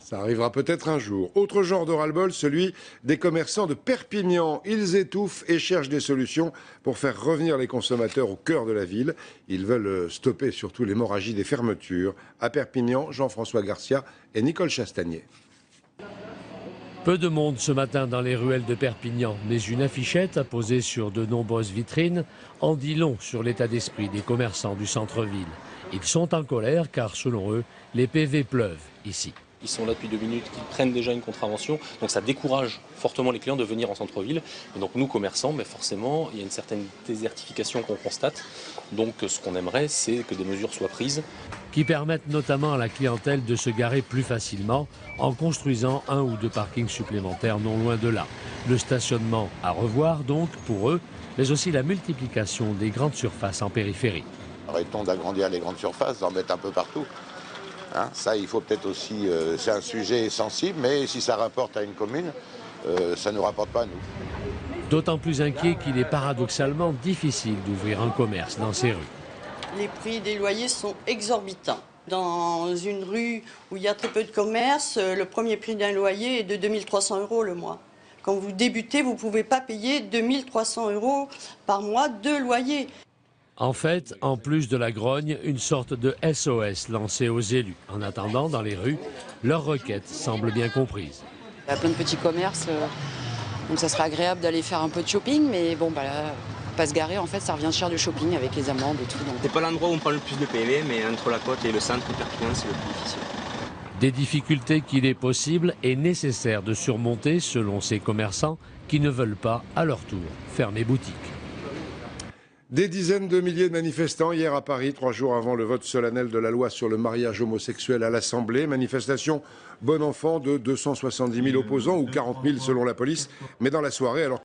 Ça arrivera peut-être un jour. Autre genre de ras-le-bol, celui des commerçants de Perpignan. Ils étouffent et cherchent des solutions pour faire revenir les consommateurs au cœur de la ville. Ils veulent stopper surtout l'hémorragie des fermetures. À Perpignan, Jean-François Garcia et Nicole Chastagnier. Peu de monde ce matin dans les ruelles de Perpignan, mais une affichette apposée sur de nombreuses vitrines en dit long sur l'état d'esprit des commerçants du centre-ville. Ils sont en colère car, selon eux, les PV pleuvent ici. Ils sont là depuis 2 minutes, ils prennent déjà une contravention, donc ça décourage fortement les clients de venir en centre-ville. Et donc nous, commerçants, mais forcément, il y a une certaine désertification qu'on constate. Donc ce qu'on aimerait, c'est que des mesures soient prises. Qui permettent notamment à la clientèle de se garer plus facilement en construisant 1 ou 2 parkings supplémentaires non loin de là. Le stationnement à revoir donc pour eux, mais aussi la multiplication des grandes surfaces en périphérie. Arrêtons d'agrandir les grandes surfaces, d'en mettre un peu partout. Hein, ça, il faut peut-être aussi, c'est un sujet sensible, mais si ça rapporte à une commune, ça ne nous rapporte pas à nous. D'autant plus inquiet qu'il est paradoxalement difficile d'ouvrir un commerce dans ces rues. Les prix des loyers sont exorbitants. Dans une rue où il y a très peu de commerce, le premier prix d'un loyer est de 2 300 € le mois. Quand vous débutez, vous ne pouvez pas payer 2 300 € par mois de loyer. En fait, en plus de la grogne, une sorte de SOS lancé aux élus. En attendant, dans les rues, leur requête semble bien comprise. Il y a plein de petits commerces, donc ça serait agréable d'aller faire un peu de shopping, mais bon, là, pas se garer, en fait, ça revient cher du shopping avec les amendes et tout. C'est pas l'endroit où on prend le plus de PV, mais entre la côte et le centre de Perpignan, c'est le plus difficile. Des difficultés qu'il est possible et nécessaire de surmonter selon ces commerçants qui ne veulent pas, à leur tour, fermer boutique. Des dizaines de milliers de manifestants hier à Paris, 3 jours avant le vote solennel de la loi sur le mariage homosexuel à l'Assemblée. Manifestation bon enfant de 270 000 opposants ou 40 000 selon la police. Mais dans la soirée, alors